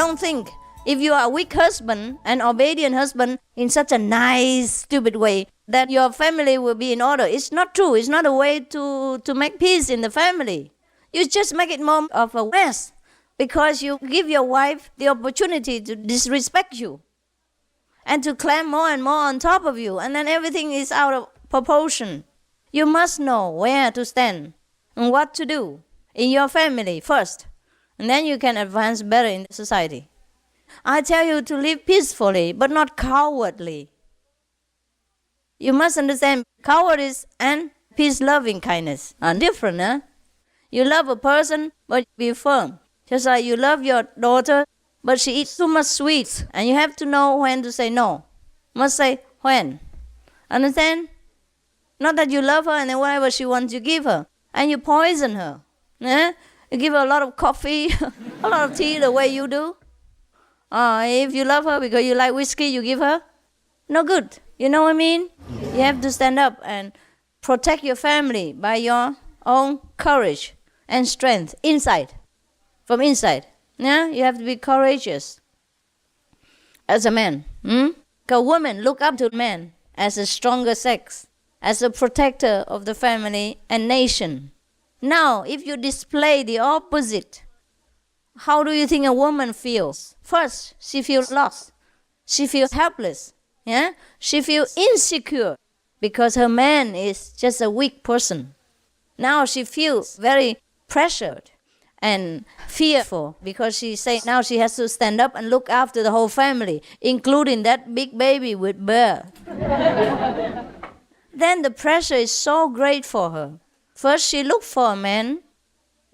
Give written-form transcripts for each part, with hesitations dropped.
don't think if you are a weak husband, an obedient husband, in such a nice, stupid way, that your family will be in order. It's not true. It's not a way to make peace in the family. You just make it more of a mess because you give your wife the opportunity to disrespect you and to climb more and more on top of you, and then everything is out of proportion. You must know where to stand and what to do in your family first, and then you can advance better in society. I tell you to live peacefully, but not cowardly. You must understand, cowardice and peace-loving kindness are different. Huh? You love a person, but be firm. Just like you love your daughter, but she eats too much sweets, and you have to know when to say no. Must say when. Understand? Not that you love her and then whatever she wants you give her, and you poison her. Eh? You give her a lot of coffee, a lot of tea the way you do. If you love her because you like whiskey, you give her. No good. You know what I mean? You have to stand up and protect your family by your own courage and strength inside, from inside. Yeah, you have to be courageous as a man. Because women look up to men as a stronger sex, as a protector of the family and nation. Now, if you display the opposite, how do you think a woman feels? First, she feels lost. She feels helpless. Yeah? She feels insecure because her man is just a weak person. Now she feels very pressured and fearful because she says now she has to stand up and look after the whole family, including that big baby with bear. Then the pressure is so great for her. First she looked for a man,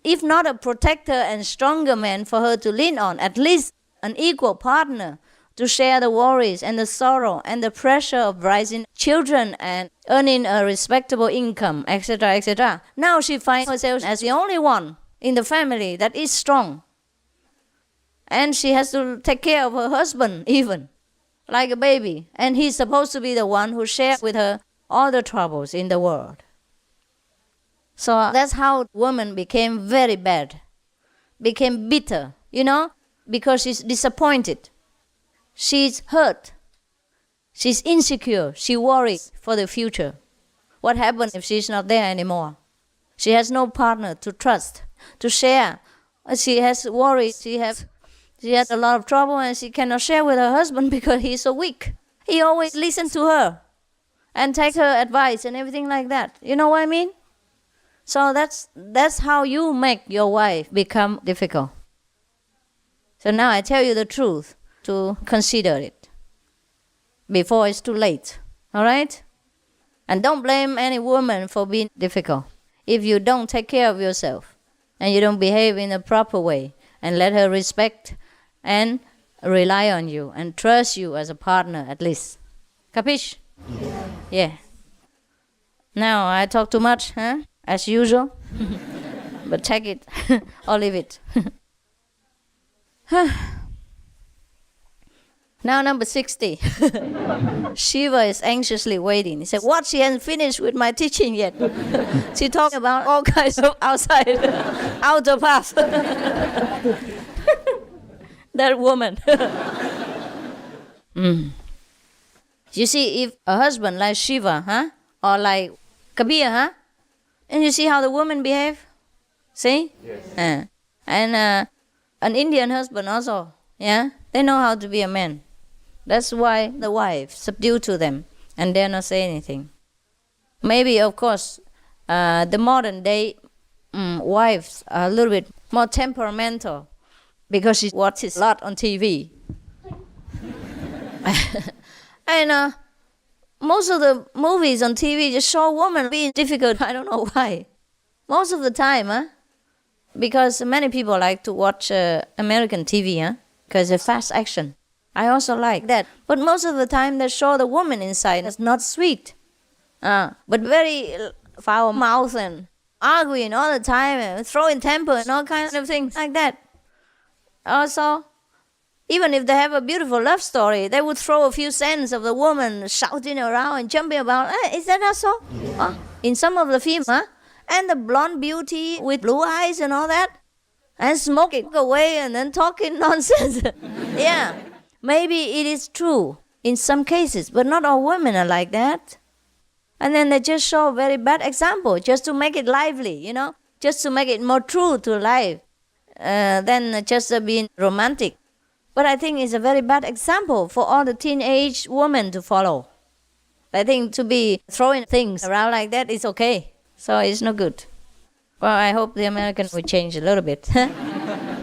if not a protector and stronger man for her to lean on, at least an equal partner to share the worries and the sorrow and the pressure of raising children and earning a respectable income, etc., etc. Now she finds herself as the only one in the family that is strong. And she has to take care of her husband even, like a baby. And he's supposed to be the one who shares with her all the troubles in the world. So that's how woman became very bad, became bitter, because she's disappointed. She's hurt. She's insecure. She worries for the future. What happens if she's not there anymore? She has no partner to trust, to share. She has worries. She has a lot of trouble and she cannot share with her husband because he's so weak. He always listens to her and takes her advice and everything like that. You know what I mean? So that's how you make your wife become difficult. So now I tell you the truth to consider it before it's too late. All right? And don't blame any woman for being difficult. If you don't take care of yourself and you don't behave in a proper way and let her respect and rely on you and trust you as a partner at least. Capiche? Yeah. Now I talk too much, huh? As usual. But take it or leave it. Now number 60. Shiva is anxiously waiting. He said, what? She hasn't finished with my teaching yet. She talked about all kinds of outer path. That woman. You see, if a husband like Shiva, or like Kabir, and you see how the woman behave? See? Yes. And an Indian husband also, they know how to be a man. That's why the wife subdue to them and dare not say anything. Maybe, of course, the modern day wives are a little bit more temperamental because she watches a lot on TV. And most of the movies on TV just show women being difficult. I don't know why. Most of the time, because many people like to watch American TV, because it's fast action. I also like that. But most of the time they show the woman inside is not sweet. But very foul mouth and arguing all the time and throwing temper and all kinds of things like that. Also, even if they have a beautiful love story, they would throw a few scenes of the woman shouting around and jumping about. Is that not so? In some of the films, and the blonde beauty with blue eyes and all that. and smoke it away and then talking nonsense. Yeah, maybe it is true in some cases, but not all women are like that. And then they just show a very bad example just to make it lively, just to make it more true to life than just being romantic. But I think it's a very bad example for all the teenage women to follow. I think to be throwing things around like that is okay. So it's not good. Well, I hope the Americans will change a little bit. Or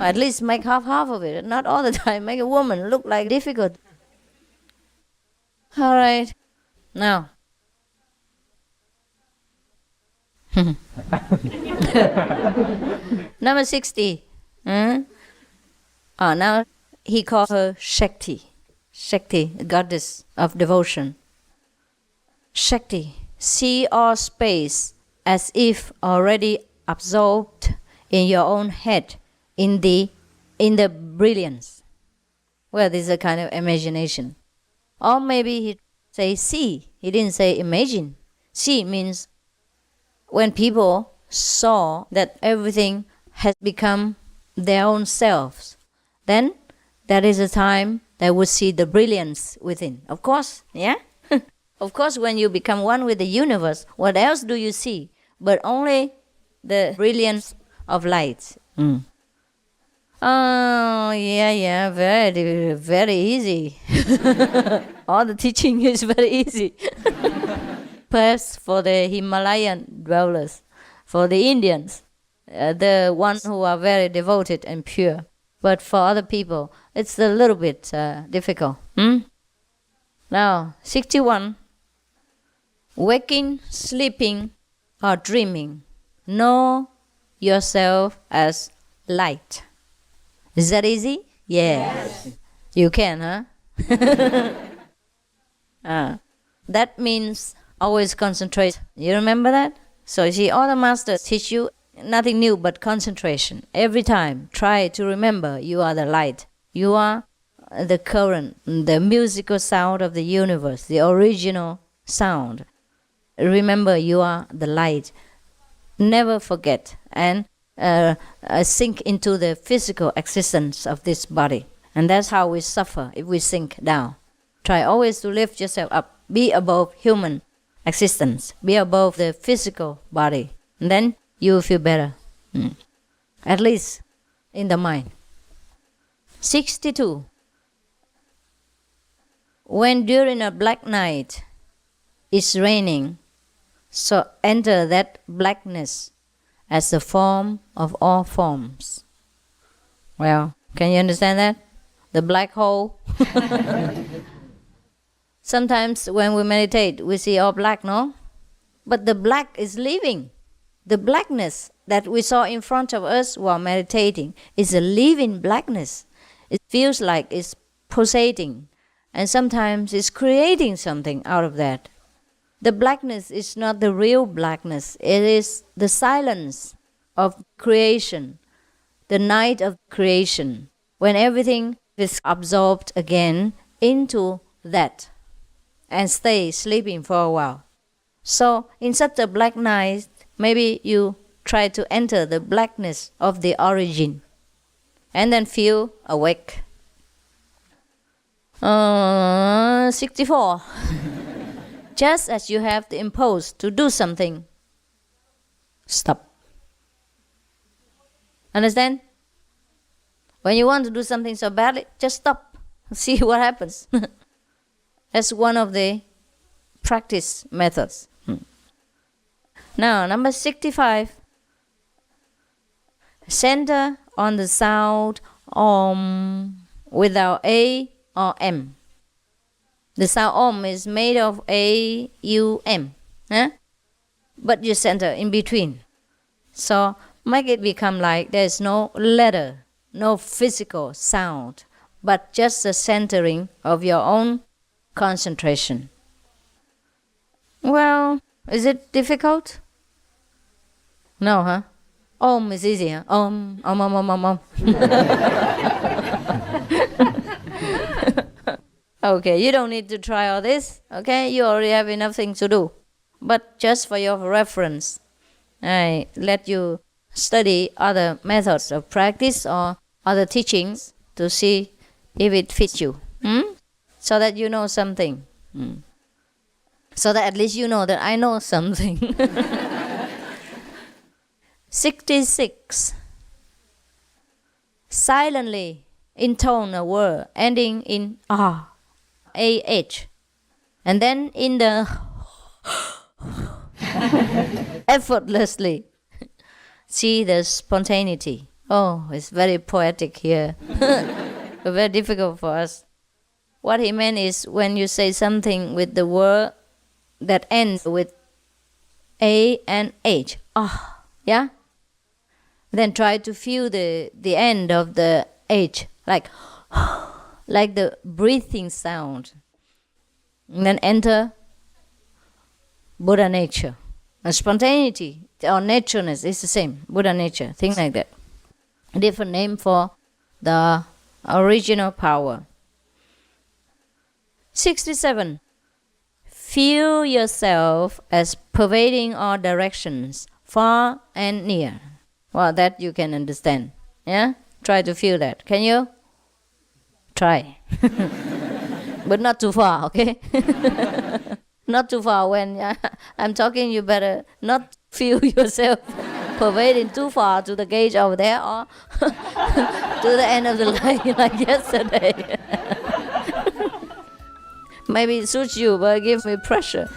at least make half of it. Not all the time. Make a woman look like difficult. All right. Now. Number 60. Now he called her Shakti. Shakti, goddess of devotion. Shakti, see all space as if already absorbed in your own head, in the brilliance. Well, this is a kind of imagination. Or maybe he say see. He didn't say imagine. See means when people saw that everything has become their own selves, then that is a time they would see the brilliance within. Of course, yeah? Of course, when you become one with the universe, what else do you see? But only the brilliance of light. Oh, yeah, very, very easy. All the teaching is very easy. Perhaps for the Himalayan dwellers, for the Indians, the ones who are very devoted and pure. But for other people, it's a little bit difficult. Now, 61. Waking, sleeping, or dreaming, know yourself as light. Is that easy? Yes. You can, huh? That means always concentrate. You remember that? So you see, all the masters teach you nothing new but concentration. Every time, try to remember you are the light. You are the current, the musical sound of the universe, the original sound. Remember you are the light. Never forget and sink into the physical existence of this body. And that's how we suffer if we sink down. Try always to lift yourself up. Be above human existence. Be above the physical body. And then you will feel better. At least in the mind. 62. When during a black night it's raining, so enter that blackness as the form of all forms. Well, can you understand that? The black hole. Sometimes when we meditate, we see all black, no? But the black is living. The blackness that we saw in front of us while meditating is a living blackness. It feels like it's pulsating. And sometimes it's creating something out of that. The blackness is not the real blackness. It is the silence of creation, the night of creation, when everything is absorbed again into that and stay sleeping for a while. So in such a black night, maybe you try to enter the blackness of the origin and then feel awake. 64. Just as you have the impulse to do something, stop. Understand? When you want to do something so badly, just stop. See what happens. That's one of the practice methods. Now, number 65. Center on the sound Om without A or M. The sound Om is made of A, U, M. But you center in between. So make it become like there is no letter, no physical sound, but just the centering of your own concentration. Well, is it difficult? No, huh? Om is easy, huh? Om, om, om, om, om, om. Okay, you don't need to try all this, okay? You already have enough things to do. But just for your reference, I let you study other methods of practice or other teachings to see if it fits you. So that you know something. So that at least you know that I know something. 66. Silently intone a word ending in ah, ah, and then in the effortlessly see the spontaneity. Oh, it's very poetic here. Very difficult for us. What he meant is when you say something with the word that ends with A and H. Ah, yeah? Then try to feel the end of the H, like the breathing sound. And then enter Buddha nature. And spontaneity or naturalness is the same. Buddha nature, things like that. A different name for the original power. 67. Feel yourself as pervading all directions, far and near. Well, that you can understand. Yeah? Try to feel that. Can you? Try. But not too far, okay? Not too far. When I'm talking, you better not feel yourself pervading too far to the gauge over there or to the end of the line like yesterday. Maybe it suits you, but it gives me pressure.